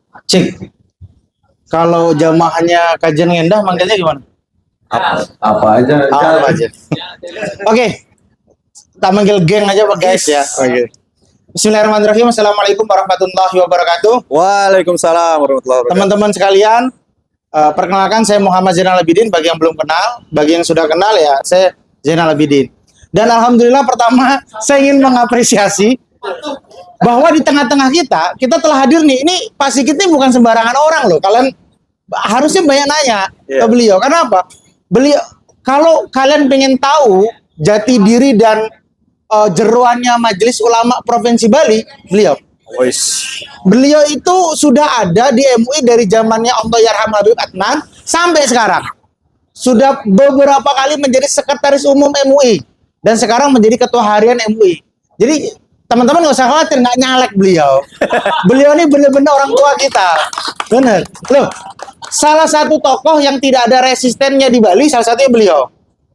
Cik, kalau jamaahnya kajian ngendah manggilnya gimana? Apa aja. Apa aja? Oke, kita manggil geng aja Pak guys ya. Oke. Bismillahirrahmanirrahim. Assalamualaikum warahmatullahi wabarakatuh. Waalaikumsalam warahmatullahi wabarakatuh. Teman-teman sekalian, perkenalkan saya Muhammad Zainal Abidin. Bagi yang belum kenal, bagi yang sudah kenal ya, saya Zainal Abidin. Dan alhamdulillah pertama saya ingin mengapresiasi bahwa di tengah-tengah kita telah hadir nih. Ini Pak Sigit ini bukan sembarangan orang loh. Kalian harusnya banyak nanya ke beliau. Karena apa? Beliau, kalau kalian pengen tahu jati diri dan jeroannya Majelis Ulama Provinsi Bali, beliau itu sudah ada di MUI dari zamannya Allahyarham Habib Adnan sampai sekarang. Sudah beberapa kali menjadi sekretaris umum MUI dan sekarang menjadi ketua harian MUI. Jadi teman-teman nggak usah khawatir, nggak nyalek beliau. Beliau ini benar-benar orang tua kita. Bener. Loh, salah satu tokoh yang tidak ada resistennya di Bali, salah satunya beliau.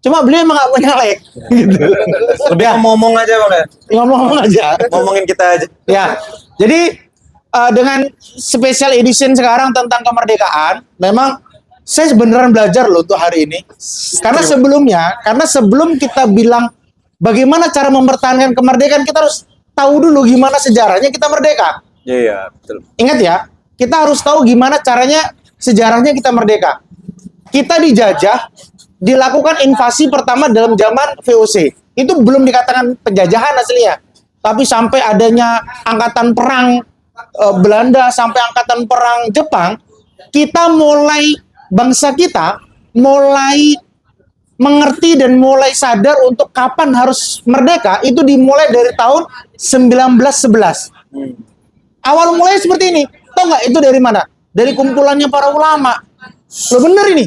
Cuma beliau emang nggak mau nyalek. Gitu. Lebih ngomong aja Bang ya. Ngomong aja. Ngomongin kita aja. Ya, jadi dengan special edition sekarang tentang kemerdekaan, memang saya beneran belajar loh untuk hari ini. Karena sebelum kita bilang bagaimana cara mempertahankan kemerdekaan, kita harus tahu dulu gimana sejarahnya kita merdeka. Iya, betul. Ingat ya, kita harus tahu gimana caranya sejarahnya kita merdeka. Kita dijajah, dilakukan invasi pertama dalam zaman VOC. Itu belum dikatakan penjajahan aslinya. Tapi sampai adanya angkatan perang Belanda, sampai angkatan perang Jepang, bangsa kita mulai mengerti dan mulai sadar untuk kapan harus merdeka. Itu dimulai dari tahun 1911. Awal mulai seperti ini. Tahu nggak itu dari mana? Dari kumpulannya para ulama. Loh bener ini.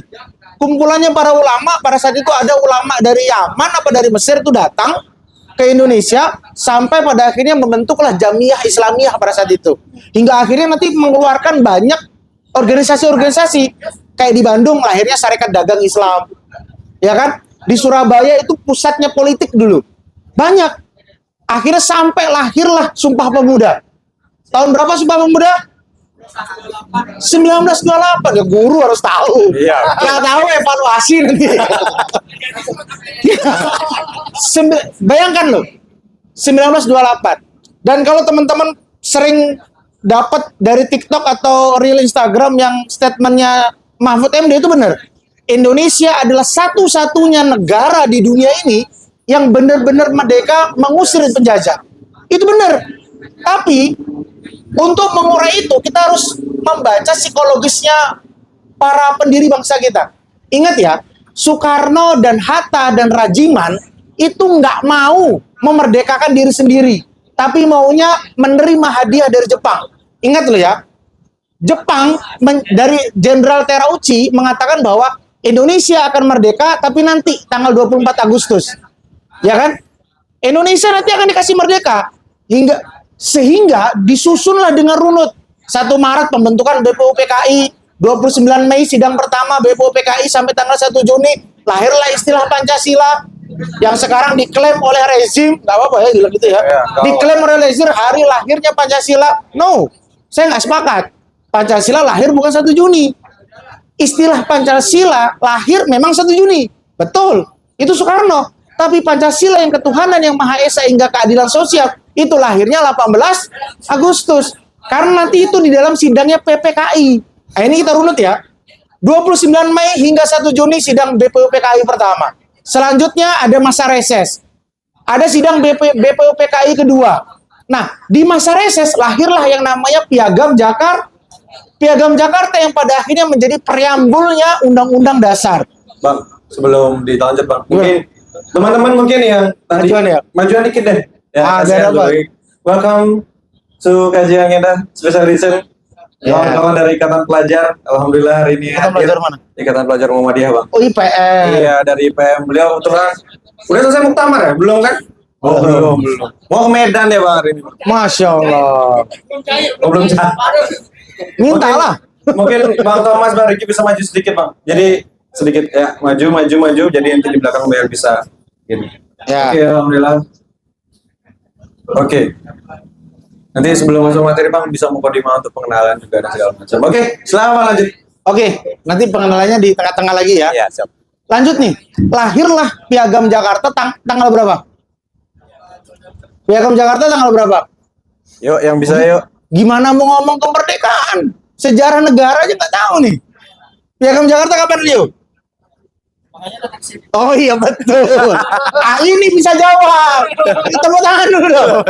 Kumpulannya para ulama, pada saat itu ada ulama dari Yaman apa dari Mesir itu datang ke Indonesia sampai pada akhirnya membentuklah Jamiah Islamiyah pada saat itu. Hingga akhirnya nanti mengeluarkan banyak organisasi-organisasi. Kayak di Bandung lahirnya Sarekat Dagang Islam. Ya kan? Di Surabaya itu pusatnya politik dulu. Banyak. Akhirnya sampai lahirlah Sumpah Pemuda. Tahun berapa Sumpah Pemuda? 1928. Ya guru harus tahu. Iya. Nggak tahu evaluasi nanti. Bayangkan loh. 1928. Dan kalau teman-teman sering dapat dari TikTok atau reel Instagram yang statementnya Mahfud MD itu benar. Indonesia adalah satu-satunya negara di dunia ini yang benar-benar merdeka mengusir penjajah. Itu benar. Tapi untuk mengurai itu kita harus membaca psikologisnya para pendiri bangsa kita. Ingat ya, Soekarno dan Hatta dan Rajiman itu nggak mau memerdekakan diri sendiri, tapi maunya menerima hadiah dari Jepang. Ingat loh ya, Jepang dari Jenderal Terauchi mengatakan bahwa Indonesia akan merdeka tapi nanti tanggal 24 Agustus. Ya kan? Indonesia nanti akan dikasih merdeka sehingga disusunlah dengan runut. 1 Maret pembentukan BPUPKI, 29 Mei sidang pertama BPUPKI sampai tanggal 1 Juni lahirlah istilah Pancasila yang sekarang diklaim oleh rezim. Nggak apa-apa ya gitu ya. Diklaim oleh rezim hari lahirnya Pancasila. No, saya nggak sepakat. Pancasila lahir bukan 1 Juni. Istilah Pancasila lahir memang 1 Juni. Betul. Itu Soekarno. Tapi Pancasila yang ketuhanan yang Maha Esa hingga keadilan sosial itu lahirnya 18 Agustus. Karena nanti itu di dalam sidangnya PPKI. Nah, ini kita runut ya. 29 Mei hingga 1 Juni sidang BPUPKI pertama. Selanjutnya ada masa reses. Ada sidang BPUPKI kedua. Nah, di masa reses lahirlah yang namanya Piagam Jakarta yang pada akhirnya menjadi preambulnya Undang-Undang Dasar. Bang, sebelum dilanjut Bang, mungkin teman-teman mungkin yang tadi majuan dikit deh. Ya, welcome to kajian kita special edition. Kawan-kawan dari Ikatan Pelajar, alhamdulillah hari ini Ikatan Pelajar mana? Ikatan Pelajar Muhammadiyah Bang. Oh IPM. Iya dari IPM. Beliau kebetulan udah selesai muktamar ya? Belum kan? Oh, belum. Mau ke Medan ya Bang hari ini. Masya Allah. Oh, belum cah. Mintalah. Mungkin Bang Thomas, Bang Riki bisa maju sedikit Bang. Jadi sedikit ya maju. Jadi nanti di belakang biar bisa gini. Ya. Oke, alhamdulillah. Oke. Nanti sebelum masuk materi Bang bisa mukadimah untuk pengenalan juga dan segala macam. Oke, selamat lanjut. Oke, nanti pengenalannya di tengah-tengah lagi ya. Iya, siap. Lanjut nih, lahirlah Piagam Jakarta tanggal berapa? Piagam Jakarta tanggal berapa? Yuk, yang bisa yuk. Gimana mau ngomong kemerdekaan? Sejarah negara aja nggak tahu nih. Piagam Jakarta kapan, Leo? Oh iya betul. Ah, ini bisa jawab. Tepuk tangan dulu dong.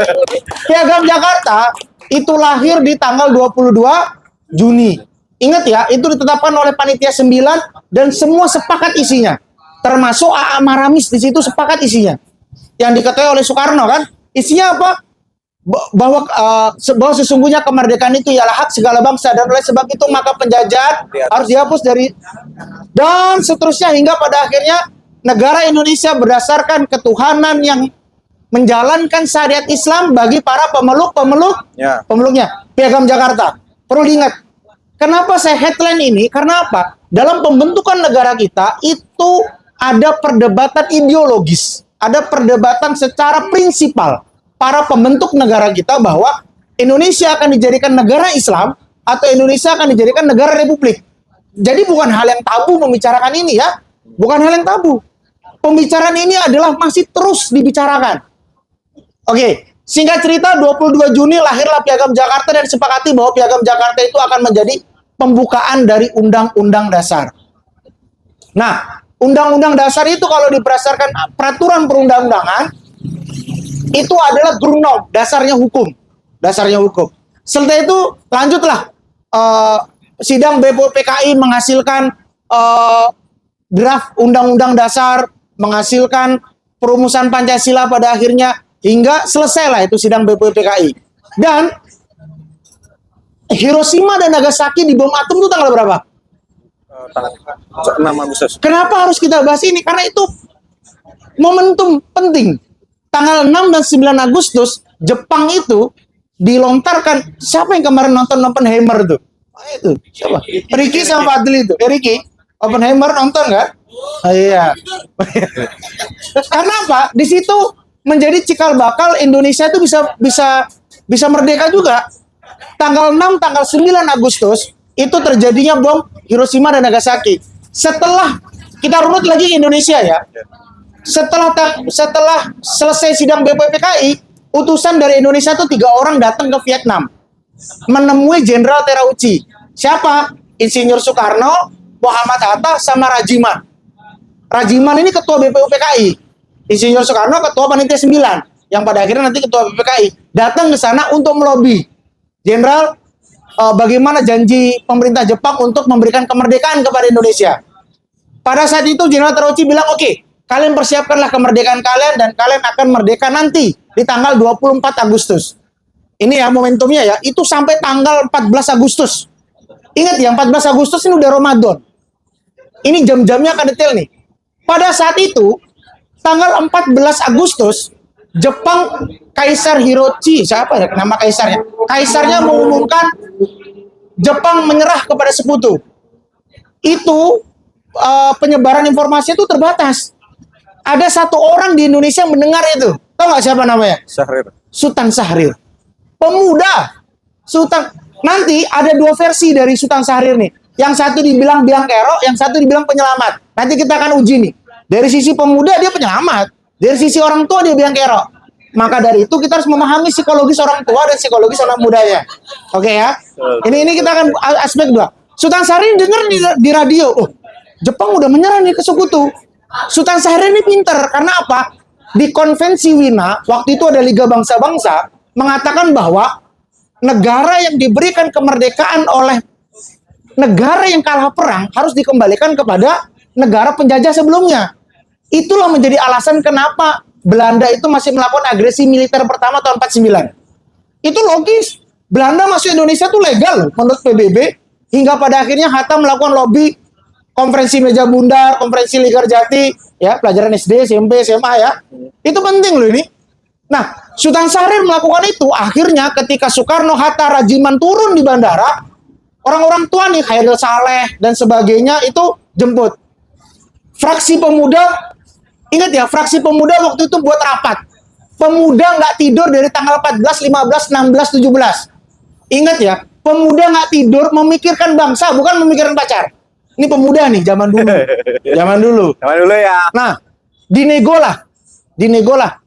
Piagam Jakarta itu lahir di tanggal 22 Juni. Ingat ya, itu ditetapkan oleh Panitia 9 dan semua sepakat isinya. Termasuk A.A. Maramis di situ sepakat isinya. Yang diketuai oleh Soekarno kan? Isinya apa? Bahwa sesungguhnya kemerdekaan itu ialah hak segala bangsa dan oleh sebab itu maka penjajahan harus dihapus dari dan seterusnya hingga pada akhirnya negara Indonesia berdasarkan ketuhanan yang menjalankan syariat Islam bagi para pemeluknya. Piagam Jakarta. Perlu diingat. Kenapa saya headline ini? Karena apa? Dalam pembentukan negara kita itu ada perdebatan ideologis, ada perdebatan secara prinsipal. Para pembentuk negara kita bahwa Indonesia akan dijadikan negara Islam atau Indonesia akan dijadikan negara republik. Jadi bukan hal yang tabu membicarakan ini ya. Bukan hal yang tabu. Pembicaraan ini adalah masih terus dibicarakan. Oke, singkat cerita 22 Juni lahirlah Piagam Jakarta dan disepakati bahwa Piagam Jakarta itu akan menjadi pembukaan dari Undang-Undang Dasar. Nah, Undang-Undang Dasar itu kalau berdasarkan peraturan perundang-undangan itu adalah grundnorm, dasarnya hukum. Setelah itu lanjutlah sidang BPUPKI menghasilkan draft Undang-Undang Dasar, menghasilkan perumusan Pancasila pada akhirnya hingga selesailah itu sidang BPUPKI. Dan Hiroshima dan Nagasaki dibom atom itu tanggal berapa? Tanggal 6 Agustus. Kenapa harus kita bahas ini? Karena itu momentum penting. Tanggal 6 dan 9 Agustus, Jepang itu dilontarkan. Siapa yang kemarin nonton Oppenheimer tuh? Itu siapa? Ricky sama Fadli itu. Ricky, Oppenheimer nonton nggak? Oh, iya. Karena apa? Di situ menjadi cikal bakal Indonesia itu bisa merdeka juga. Tanggal 6, tanggal 9 Agustus itu terjadinya bom Hiroshima dan Nagasaki. Setelah kita runut lagi Indonesia ya. Setelah selesai sidang BPUPKI, utusan dari Indonesia itu 3 orang datang ke Vietnam menemui Jenderal Terauchi. Siapa? Insinyur Soekarno, Muhammad Hatta, sama Rajiman. Rajiman ini ketua BPUPKI. Insinyur Soekarno ketua Panitia 9, yang pada akhirnya nanti ketua BPUPKI. Datang ke sana untuk melobi Jenderal bagaimana janji pemerintah Jepang untuk memberikan kemerdekaan kepada Indonesia. Pada saat itu Jenderal Terauchi bilang, oke, kalian persiapkanlah kemerdekaan kalian dan kalian akan merdeka nanti di tanggal 24 Agustus. Ini ya momentumnya ya, itu sampai tanggal 14 Agustus. Ingat ya, 14 Agustus ini udah Ramadan. Ini jam-jamnya akan detail nih. Pada saat itu, tanggal 14 Agustus, Jepang Kaisar Hiroshi, siapa ya nama kaisarnya? Kaisarnya mengumumkan Jepang menyerah kepada sekutu. Itu penyebaran informasi itu terbatas. Ada satu orang di Indonesia yang mendengar itu. Tahu nggak siapa namanya? Syahrir. Sultan Syahrir. Pemuda. Sultan. Nanti ada 2 versi dari Sultan Syahrir nih. Yang satu dibilang biang kerok, yang satu dibilang penyelamat. Nanti kita akan uji nih. Dari sisi pemuda dia penyelamat. Dari sisi orang tua dia biang kerok. Maka dari itu kita harus memahami psikologis orang tua dan psikologis anak mudanya. Oke ya? Ini kita akan aspek 2. Sultan Syahrir dengar di radio. Oh, Jepang udah menyerah nih ke sekutu. Sultan Syahrir ini pinter, karena apa? Di konvensi Wina, waktu itu ada Liga Bangsa-Bangsa, mengatakan bahwa negara yang diberikan kemerdekaan oleh negara yang kalah perang harus dikembalikan kepada negara penjajah sebelumnya. Itulah menjadi alasan kenapa Belanda itu masih melakukan agresi militer pertama tahun 49. Itu logis. Belanda masuk Indonesia itu legal menurut PBB, hingga pada akhirnya Hatta melakukan lobby konferensi meja bundar, konferensi Ligarjati, ya pelajaran SD, SMP, SMA ya. Itu penting loh ini. Nah, Sultan Syahrir melakukan itu, akhirnya ketika Soekarno, Hatta, Rajiman turun di bandara, orang-orang tua nih, Khairil Saleh dan sebagainya itu jemput. Fraksi pemuda, ingat ya, fraksi pemuda waktu itu buat rapat. Pemuda nggak tidur dari tanggal 14, 15, 16, 17. Ingat ya, pemuda nggak tidur memikirkan bangsa, bukan memikirkan pacar. Ini pemuda nih, zaman dulu. Zaman dulu. Zaman dulu ya. Nah, dinego lah.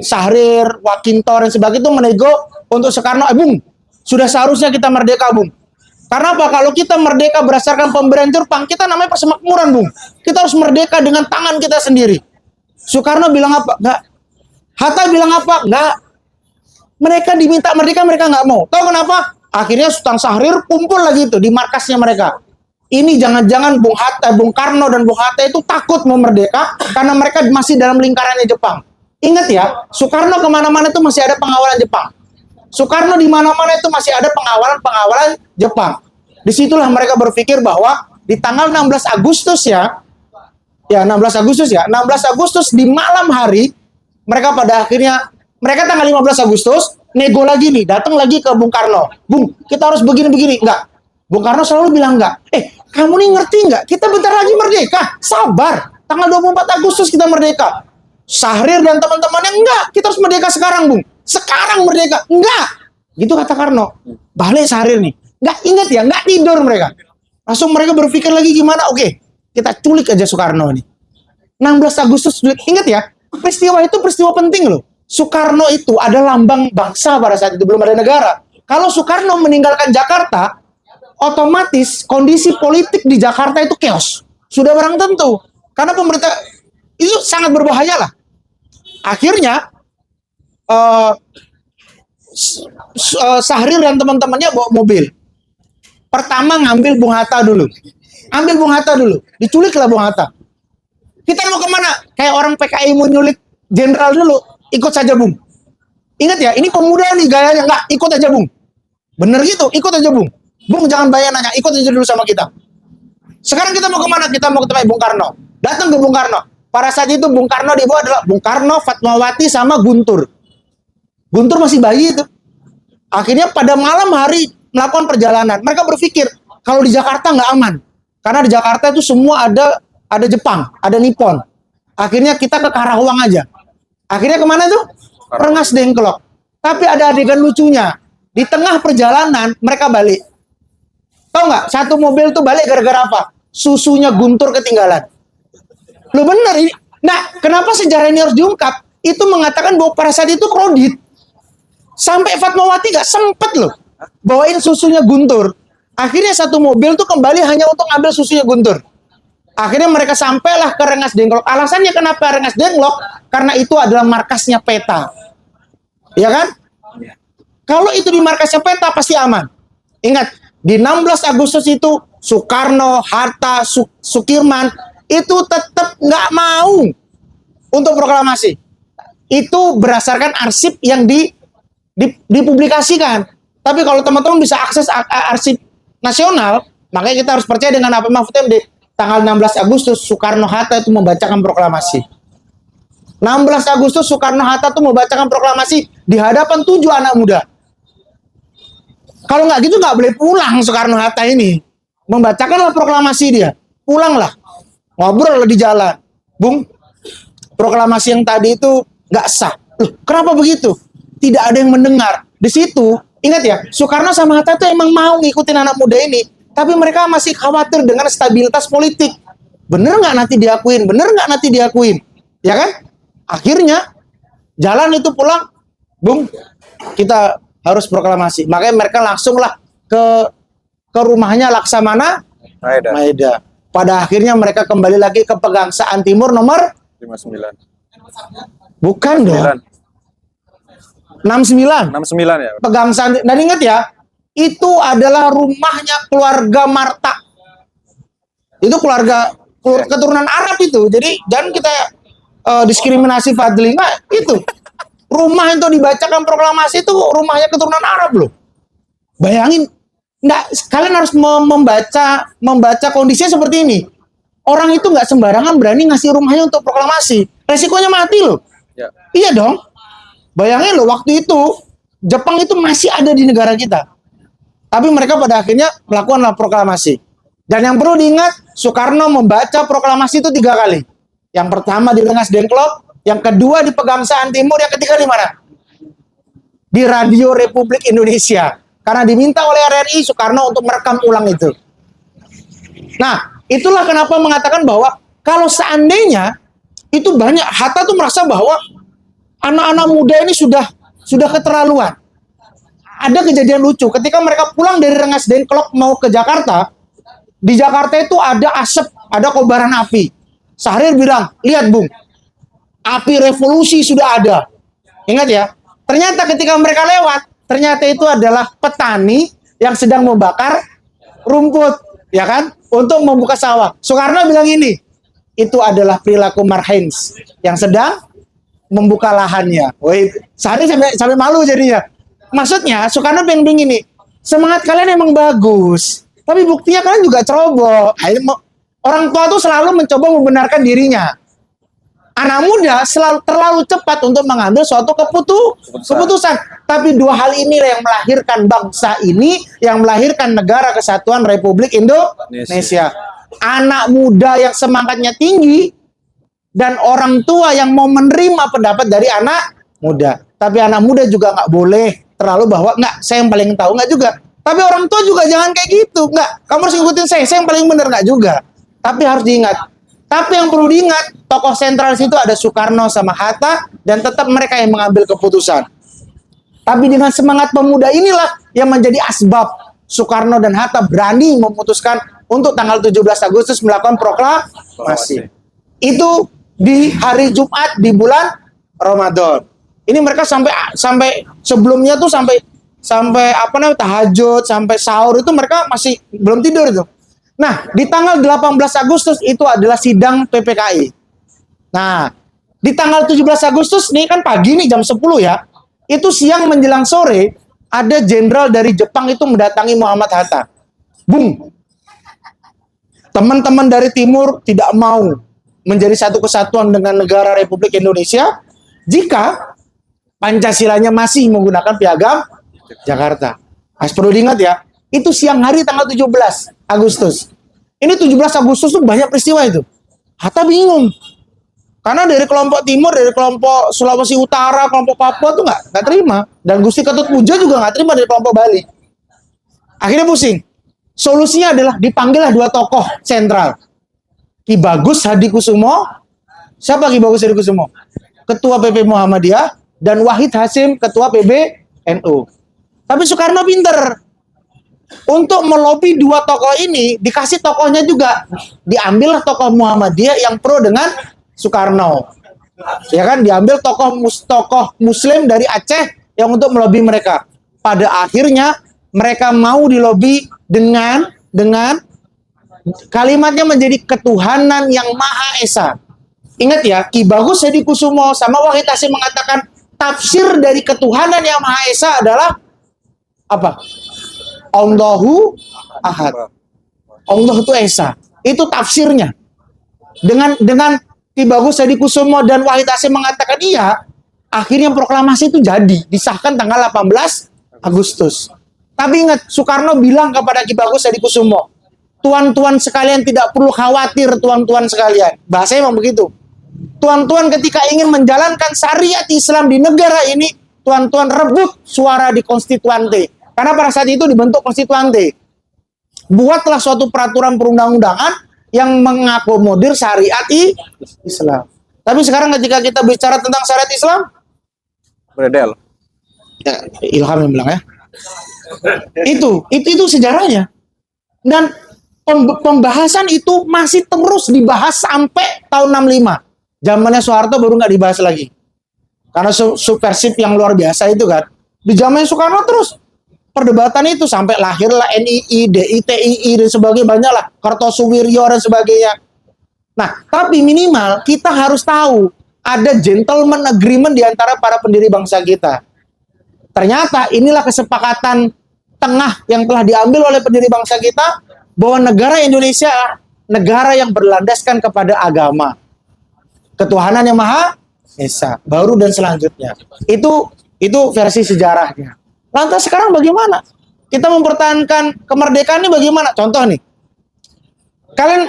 Syahrir, Wakintor, dan sebagainya itu menego untuk Soekarno. Bung, sudah seharusnya kita merdeka, Bung. Karena apa? Kalau kita merdeka berdasarkan pemberian Jepang, kita namanya persemakmuran, Bung. Kita harus merdeka dengan tangan kita sendiri. Soekarno bilang apa? Enggak. Hatta bilang apa? Enggak. Mereka diminta merdeka, mereka nggak mau. Tahu kenapa? Akhirnya Sultan Syahrir kumpul lagi itu di markasnya mereka. Ini jangan-jangan Bung Hatta, Bung Karno, dan Bung Hatta itu takut mau merdeka karena mereka masih dalam lingkarannya Jepang. Ingat ya, Soekarno kemana-mana itu masih ada pengawalan Jepang. Soekarno di mana-mana itu masih ada pengawalan Jepang. Disitulah mereka berpikir bahwa di tanggal 16 Agustus ya, 16 Agustus di malam hari, mereka pada akhirnya, mereka tanggal 15 Agustus, nego lagi nih, datang lagi ke Bung Karno. Bung, kita harus begini-begini. Enggak. Bung Karno selalu bilang enggak. Kamu nih ngerti enggak? Kita bentar lagi merdeka. Sabar. Tanggal 24 Agustus kita merdeka. Syahrir dan teman-temannya, enggak. Kita harus merdeka sekarang, Bung. Sekarang merdeka. Enggak. Gitu kata Karno. Balik Syahrir nih. Enggak, ingat ya, enggak tidur mereka. Langsung mereka berpikir lagi gimana? Oke, kita culik aja Soekarno nih. 16 Agustus, ingat ya, peristiwa itu peristiwa penting loh. Soekarno itu ada lambang bangsa pada saat itu, belum ada negara. Kalau Soekarno meninggalkan Jakarta, otomatis kondisi politik di Jakarta itu chaos. Sudah barang tentu. Karena pemerintah itu sangat berbahaya lah. Akhirnya, Syahrir dan teman-temannya bawa mobil. Pertama ngambil Bung Hatta dulu. Diculiklah Bung Hatta. Kita mau kemana? Kayak orang PKI mau nyulik jenderal dulu. Ikut saja, Bung. Ingat ya, ini pemuda nih gayanya. Enggak, ikut aja, Bung. Bener gitu, ikut aja, Bung. Bung jangan bayar nanya, ikut aja dulu sama kita. Sekarang kita mau kemana? Kita mau ketemu Bung Karno. Datang ke Bung Karno. Pada saat itu Bung Karno dibawa adalah Bung Karno, Fatmawati, sama Guntur. Guntur masih bayi itu. Akhirnya pada malam hari melakukan perjalanan. Mereka berpikir, kalau di Jakarta nggak aman. Karena di Jakarta itu semua ada Jepang, ada Nippon. Akhirnya kita ke Karawang aja. Akhirnya kemana tuh? Rengas Dengklok. Tapi ada adegan lucunya. Di tengah perjalanan mereka balik. Tahu nggak? Satu mobil tuh balik gara-gara apa? Susunya Guntur ketinggalan. Lo bener ini. Nah, kenapa sejarah ini harus diungkap? Itu mengatakan bahwa pada saat itu kredit. Sampai Fatmawati nggak sempet loh bawain susunya Guntur. Akhirnya satu mobil tuh kembali hanya untuk ambil susunya Guntur. Akhirnya mereka sampailah ke Rengas Dengklok. Alasannya kenapa Rengas Dengklok? Karena itu adalah markasnya PETA. Ya kan? Kalau itu di markasnya PETA pasti aman. Ingat, di 16 Agustus itu Soekarno, Hatta, Sukirman itu tetap nggak mau untuk proklamasi. Itu berdasarkan arsip yang dipublikasikan. Tapi kalau teman-teman bisa akses arsip nasional, makanya kita harus percaya dengan apa Mahfud MD. Tanggal 16 Agustus Soekarno-Hatta itu membacakan proklamasi. 16 Agustus Soekarno-Hatta itu membacakan proklamasi di hadapan 7 anak muda. Kalau nggak gitu nggak boleh pulang Soekarno-Hatta ini. Membacakanlah proklamasi dia. Pulanglah. Ngobrol di jalan. Bung, proklamasi yang tadi itu nggak sah. Loh, kenapa begitu? Tidak ada yang mendengar. Di situ, ingat ya, Soekarno sama Hatta itu emang mau ngikutin anak muda ini. Tapi mereka masih khawatir dengan stabilitas politik. Bener nggak nanti diakuin? Ya kan? Akhirnya, jalan itu pulang. Bung, kita harus proklamasi. Makanya mereka langsunglah ke rumahnya Laksamana Maeda. Pada akhirnya mereka kembali lagi ke Pegangsaan Timur nomor 59. Bukan dong. 69 ya. Pegangsaan. Dan ingat ya, itu adalah rumahnya keluarga Marta. Itu keluarga keturunan Arab itu. Jadi jangan kita diskriminasi Fadli. Nah, itu rumah itu dibacakan proklamasi itu rumahnya keturunan Arab loh. Bayangin, kalian harus membaca kondisinya seperti ini. Orang itu nggak sembarangan berani ngasih rumahnya untuk proklamasi. Resikonya mati loh. Ya. Iya dong. Bayangin loh, waktu itu Jepang itu masih ada di negara kita. Tapi mereka pada akhirnya melakukan proklamasi. Dan yang perlu diingat, Soekarno membaca proklamasi itu 3 kali. Yang pertama di Rengas Dengklok, yang kedua di Pegangsaan Timur, yang ketiga di mana? Di Radio Republik Indonesia. Karena diminta oleh RRI Soekarno untuk merekam ulang itu. Nah, itulah kenapa mengatakan bahwa kalau seandainya itu banyak, Hatta tuh merasa bahwa anak-anak muda ini sudah keterlaluan. Ada kejadian lucu ketika mereka pulang dari Rengas Dengklok mau ke Jakarta. Di Jakarta itu ada asap, ada kobaran api. Syahrir bilang, lihat Bung, api revolusi sudah ada. Ingat ya, ternyata ketika mereka lewat, ternyata itu adalah petani yang sedang membakar rumput, ya kan, untuk membuka sawah. Soekarno bilang ini, itu adalah perilaku Marhens yang sedang membuka lahannya. Woi, Syahrir sampai malu jadinya. Maksudnya Soekarno pengen begini, semangat kalian emang bagus, tapi buktinya kalian juga ceroboh. Orang tua tuh selalu mencoba membenarkan dirinya. Anak muda selalu terlalu cepat untuk mengambil suatu keputusan. Tapi dua hal inilah yang melahirkan bangsa ini, yang melahirkan Negara Kesatuan Republik Indonesia. Anak muda yang semangatnya tinggi dan orang tua yang mau menerima pendapat dari anak muda. Tapi anak muda juga nggak boleh terlalu bahwa nggak, saya yang paling tahu, nggak juga. Tapi orang tua juga jangan kayak gitu, nggak. Kamu harus ngikutin saya yang paling benar, nggak juga. Tapi harus diingat. Tapi yang perlu diingat, tokoh sentral situ ada Soekarno sama Hatta, dan tetap mereka yang mengambil keputusan. Tapi dengan semangat pemuda inilah yang menjadi asbab Soekarno dan Hatta berani memutuskan untuk tanggal 17 Agustus melakukan proklamasi. Itu di hari Jumat di bulan Ramadan. Ini mereka sampai sebelumnya tuh sampai apa namanya tahajud, sampai sahur itu mereka masih belum tidur itu. Nah, di tanggal 18 Agustus itu adalah sidang PPKI. Nah, di tanggal 17 Agustus nih kan pagi nih jam 10 ya. Itu siang menjelang sore ada jenderal dari Jepang itu mendatangi Muhammad Hatta. Bung, teman-teman dari timur tidak mau menjadi satu kesatuan dengan negara Republik Indonesia jika Pancasilanya masih menggunakan piagam Jakarta. Harus perlu diingat ya, itu siang hari tanggal 17 Agustus. Ini 17 Agustus tuh banyak peristiwa itu. Hatta bingung. Karena dari kelompok timur, dari kelompok Sulawesi Utara, kelompok Papua tuh nggak terima. Dan Gusti Ketut Puja juga nggak terima dari kelompok Bali. Akhirnya pusing. Solusinya adalah dipanggillah dua tokoh sentral. Ki Bagus Hadikusumo. Siapa Ki Bagus Hadikusumo? Ketua PP Muhammadiyah, dan Wahid Hasyim, Ketua PBNU. Tapi Soekarno pinter. Untuk melobi dua tokoh ini, dikasih tokohnya juga. Diambillah tokoh Muhammadiyah yang pro dengan Soekarno. Ya kan, diambil tokoh Muslim dari Aceh yang untuk melobi mereka. Pada akhirnya mereka mau dilobi dengan kalimatnya menjadi ketuhanan yang Maha Esa. Ingat ya, Ki Bagus Hadikusumo sama Wahid Hasyim mengatakan tafsir dari ketuhanan yang Maha Esa adalah apa? Allahu Ahad. Allah itu Esa. Itu tafsirnya. Dengan Ki Bagus Hadikusumo dan Wahid Hasyim mengatakan iya, akhirnya proklamasi itu jadi, disahkan tanggal 18 Agustus. Tapi ingat, Soekarno bilang kepada Ki Bagus Hadikusumo, tuan-tuan sekalian tidak perlu khawatir, tuan-tuan sekalian. Bahasanya memang begitu. Tuan-tuan ketika ingin menjalankan syariat Islam di negara ini, tuan-tuan rebut suara di konstituante. Karena pada saat itu dibentuk konstituante. Buatlah suatu peraturan perundang-undangan yang mengakomodir syariat Islam. Tapi sekarang ketika kita bicara tentang syariat Islam, Beredel. ya, Ilham yang bilang ya. Itu sejarahnya. Dan pembahasan itu masih terus dibahas sampai tahun 65. Zamannya Soeharto baru nggak dibahas lagi. Karena subversif yang luar biasa itu kan. Di zamannya Soekarno terus perdebatan itu sampai lahirlah NII, DITII dan sebagainya, banyaklah Kartosuwiryo dan sebagainya. Nah, tapi minimal kita harus tahu ada gentleman agreement di antara para pendiri bangsa kita. Ternyata inilah kesepakatan tengah yang telah diambil oleh pendiri bangsa kita bahwa negara Indonesia negara yang berlandaskan kepada agama. Ketuhanan yang Maha Esa, baru dan selanjutnya. Itu versi sejarahnya. Lantas sekarang bagaimana? Kita mempertahankan kemerdekaan ini bagaimana? Contoh nih. Kalian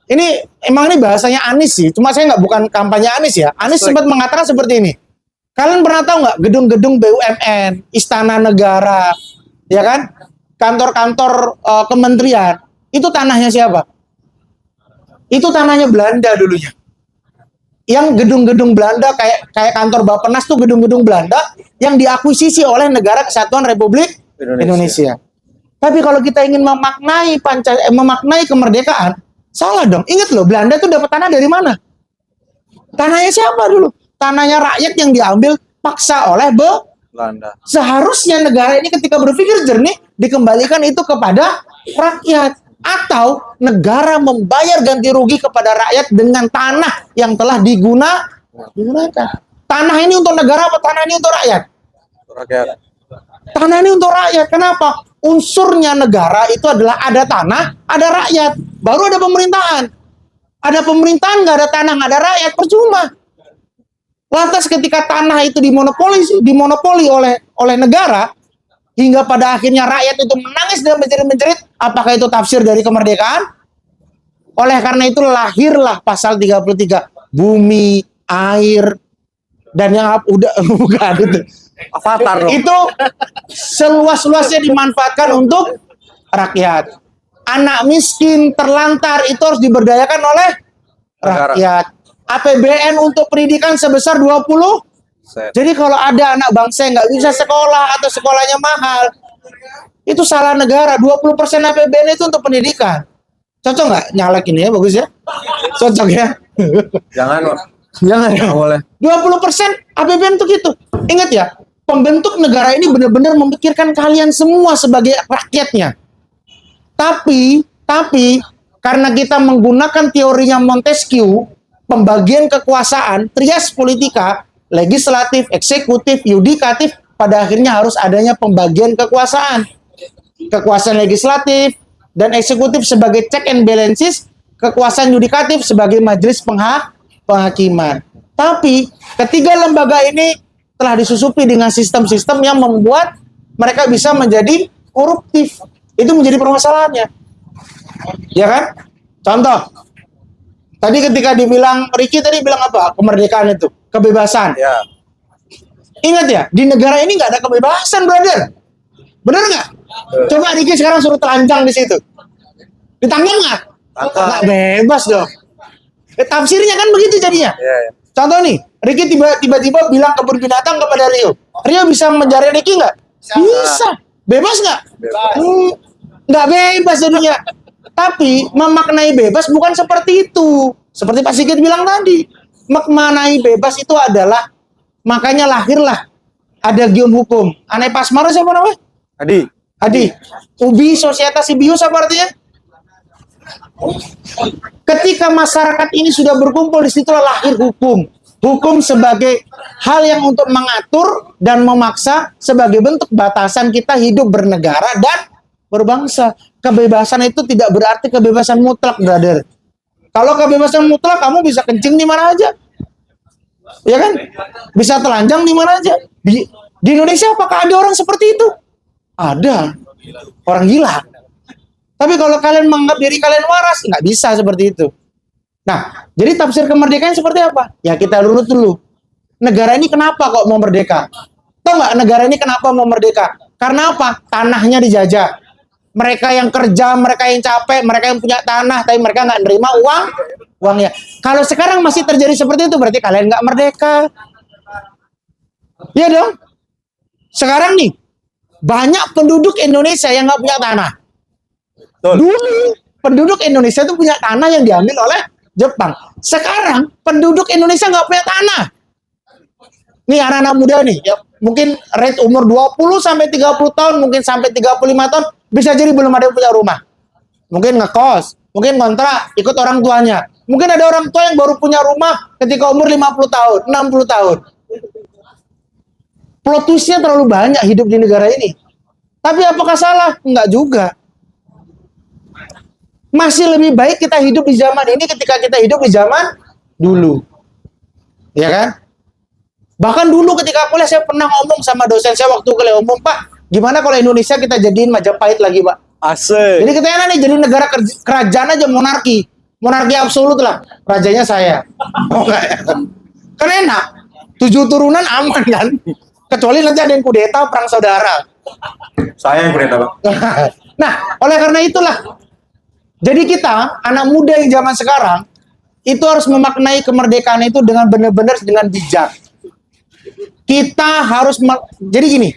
ini emang ini bahasanya Anies sih, cuma saya bukan kampanye Anies ya. Anies sempat mengatakan seperti ini. Kalian pernah tahu nggak gedung-gedung BUMN, istana negara, ya kan? Kantor-kantor kementerian, itu tanahnya siapa? Itu tanahnya Belanda dulunya. Yang gedung-gedung Belanda kayak kantor Bappenas tuh gedung-gedung Belanda yang diakuisisi oleh Negara Kesatuan Republik Indonesia. Tapi kalau kita ingin memaknai kemerdekaan, salah dong. Ingat loh, Belanda tuh dapat tanah dari mana? Tanahnya siapa dulu? Tanahnya rakyat yang diambil paksa oleh Belanda. Seharusnya negara ini ketika berpikir jernih dikembalikan itu kepada rakyat. Atau negara membayar ganti rugi kepada rakyat dengan tanah yang telah digunakan. Tanah ini untuk negara apa tanah ini untuk rakyat? Rakyat. Tanah ini untuk rakyat. Kenapa? Unsurnya negara itu adalah ada tanah, ada rakyat. Baru ada pemerintahan. Ada pemerintahan, nggak ada tanah, nggak ada rakyat, percuma. Lantas ketika tanah itu dimonopoli oleh negara, hingga pada akhirnya rakyat itu menangis dan menjerit-menjerit, apakah itu tafsir dari kemerdekaan? Oleh karena itu lahirlah pasal 33, bumi, air, dan yang udah bukan itu. Avatar. Itu seluas-luasnya dimanfaatkan untuk rakyat. Anak miskin, terlantar itu harus diberdayakan oleh rakyat. APBN untuk pendidikan sebesar 20. Jadi kalau ada anak bangsa yang nggak bisa sekolah atau sekolahnya mahal, itu salah negara. 20% APBN itu untuk pendidikan. Cocok nggak nyalek ini ya, bagus ya? Cocok ya? Jangan, Jangan ya? boleh. 20% APBN itu gitu. Ingat ya, pembentuk negara ini benar-benar memikirkan kalian semua sebagai rakyatnya. Tapi karena kita menggunakan teorinya Montesquieu, pembagian kekuasaan, trias politika, legislatif, eksekutif, yudikatif, pada akhirnya harus adanya pembagian kekuasaan. Kekuasaan legislatif dan eksekutif sebagai check and balances, kekuasaan yudikatif sebagai majelis penghakiman. Tapi ketiga lembaga ini telah disusupi dengan sistem-sistem yang membuat mereka bisa menjadi koruptif. Itu menjadi permasalahannya. Ya kan? Contoh, tadi ketika dibilang, Ricky tadi bilang apa? Kemerdekaan itu, kebebasan. Ya. Ingat ya, di negara ini nggak ada kebebasan, brother. Bener nggak? Coba Ricky sekarang suruh telanjang di situ. Ditangkap nggak? Tangkap. Nggak bebas dong. Tafsirnya kan begitu jadinya. Ya. Contoh nih, Ricky tiba-tiba bilang kebun binatang kepada Rio. Rio bisa menjari Ricky nggak? Bisa. Bebas nggak? Bebas. Nggak bebas jadinya. Tapi memaknai bebas bukan seperti itu. Seperti Pak Sigit bilang tadi. Memaknai bebas itu adalah, makanya lahirlah ada gium hukum. Aneh Pasmara siapa namanya? Adi. Ubi Societas Sibius apa artinya? Ketika masyarakat ini sudah berkumpul, disitulah lahir hukum. Hukum sebagai hal yang untuk mengatur dan memaksa sebagai bentuk batasan kita hidup bernegara dan berbangsa. Kebebasan itu tidak berarti kebebasan mutlak, brother. Kalau kebebasan mutlak, kamu bisa kencing di mana aja. Ya kan? Bisa telanjang di mana aja. Di Indonesia apakah ada orang seperti itu? Ada. Orang gila. Tapi kalau kalian menganggap diri kalian waras, nggak bisa seperti itu. Nah, jadi tafsir kemerdekaan seperti apa? Ya kita urut dulu. Negara ini kenapa kok mau merdeka? Tahu nggak negara ini kenapa mau merdeka? Karena apa? Tanahnya dijajah. Mereka yang kerja, mereka yang capek, mereka yang punya tanah, tapi mereka nggak nerima uangnya. Kalau sekarang masih terjadi seperti itu, berarti kalian nggak merdeka. Iya dong. Sekarang nih, banyak penduduk Indonesia yang nggak punya tanah. Dulu penduduk Indonesia itu punya tanah yang diambil oleh Jepang. Sekarang penduduk Indonesia nggak punya tanah. Nih anak-anak muda nih, ya, mungkin rate umur 20 sampai 30 tahun, mungkin sampai 35 tahun, bisa jadi belum ada yang punya rumah. Mungkin ngekos, mungkin kontrak, ikut orang tuanya. Mungkin ada orang tua yang baru punya rumah ketika umur 50 tahun, 60 tahun. Plot twist-nya terlalu banyak hidup di negara ini. Tapi apakah salah? Enggak juga. Masih lebih baik kita hidup di zaman ini ketika kita hidup di zaman dulu. Ya kan? Bahkan dulu ketika kuliah saya pernah ngomong sama dosen saya waktu kuliah umum, Pak, gimana kalau Indonesia kita jadiin Majapahit lagi, Pak? Asik. Jadi kita nih jadi negara kerajaan aja, monarki. monarki absolut lah, rajanya saya. Oh enggak ya? Kan enak, 7 turunan aman kan? Kecuali nanti ada yang kudeta, perang saudara. Saya yang kudeta, Bang. Nah, oleh karena itulah, jadi kita, anak muda yang zaman sekarang, itu harus memaknai kemerdekaan itu dengan benar-benar dengan bijak. Kita harus, jadi gini,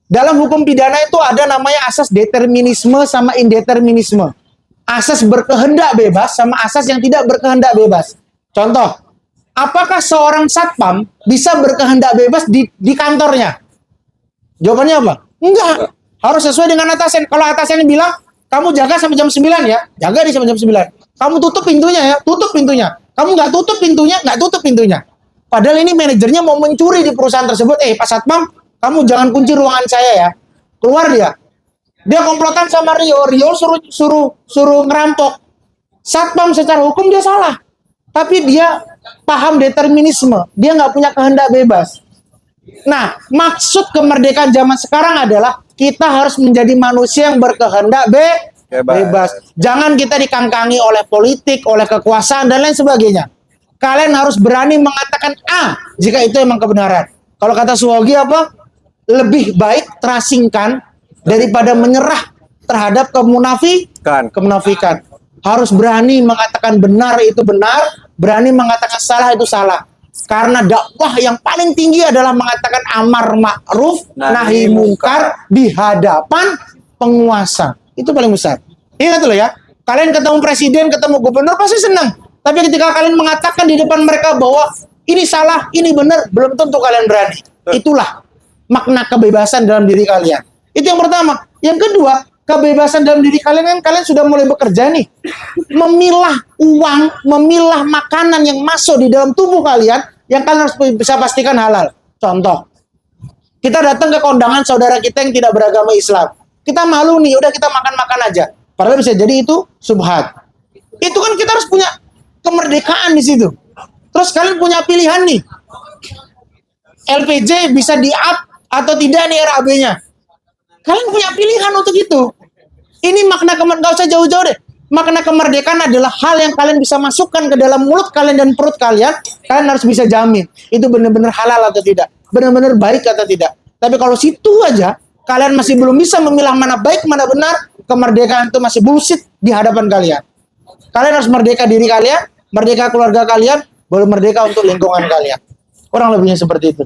dalam hukum pidana itu ada namanya asas determinisme sama indeterminisme. Asas berkehendak bebas sama asas yang tidak berkehendak bebas. Contoh, apakah seorang satpam bisa berkehendak bebas di kantornya? Jawabannya apa? Enggak. Harus sesuai dengan atasan. Kalau atasannya bilang, kamu jaga sampai jam 9 ya, jaga di sampai jam 9. Kamu tutup pintunya ya, tutup pintunya. Kamu nggak tutup pintunya, nggak tutup pintunya. Padahal ini manajernya mau mencuri di perusahaan tersebut. Pak Satpam, kamu jangan kunci ruangan saya ya. Keluar dia. Dia komplotan sama Rio. Rio suruh ngerampok. Satpam secara hukum dia salah. Tapi dia paham determinisme. Dia nggak punya kehendak bebas. Nah, maksud kemerdekaan zaman sekarang adalah kita harus menjadi manusia yang berkehendak bebas. Jangan kita dikangkangi oleh politik, oleh kekuasaan, dan lain sebagainya. Kalian harus berani mengatakan A jika itu emang kebenaran. Kalau kata Suwogi apa? Lebih baik terasingkan daripada menyerah terhadap kemunafikan. Harus berani mengatakan benar itu benar, berani mengatakan salah itu salah. Karena dakwah yang paling tinggi adalah mengatakan amar ma'ruf nahi mungkar di hadapan penguasa. Itu paling besar. Ingat loh ya, kalian ketemu presiden, ketemu gubernur pasti senang. Tapi ketika kalian mengatakan di depan mereka bahwa ini salah, ini benar, belum tentu kalian berani. Itulah makna kebebasan dalam diri kalian. Itu yang pertama. Yang kedua, kebebasan dalam diri kalian kan kalian sudah mulai bekerja nih. Memilah uang, memilah makanan yang masuk di dalam tubuh kalian yang kalian harus bisa pastikan halal. Contoh, kita datang ke kondangan saudara kita yang tidak beragama Islam. Kita malu nih, udah kita makan-makan aja. Padahal bisa jadi itu subhat. Itu kan kita harus punya kemerdekaan di situ. Terus kalian punya pilihan nih. LPG bisa di-up atau tidak nih RAB-nya. Kalian punya pilihan untuk itu. Ini makna kemerdekaan, gak usah jauh-jauh deh. Makna kemerdekaan adalah hal yang kalian bisa masukkan ke dalam mulut kalian dan perut kalian. Kalian harus bisa jamin. Itu benar-benar halal atau tidak. Benar-benar baik atau tidak. Tapi kalau situ aja, kalian masih belum bisa memilah mana baik, mana benar. Kemerdekaan itu masih bullshit di hadapan kalian. Kalian harus merdeka diri kalian, merdeka keluarga kalian, baru merdeka untuk lingkungan kalian. Kurang lebihnya seperti itu.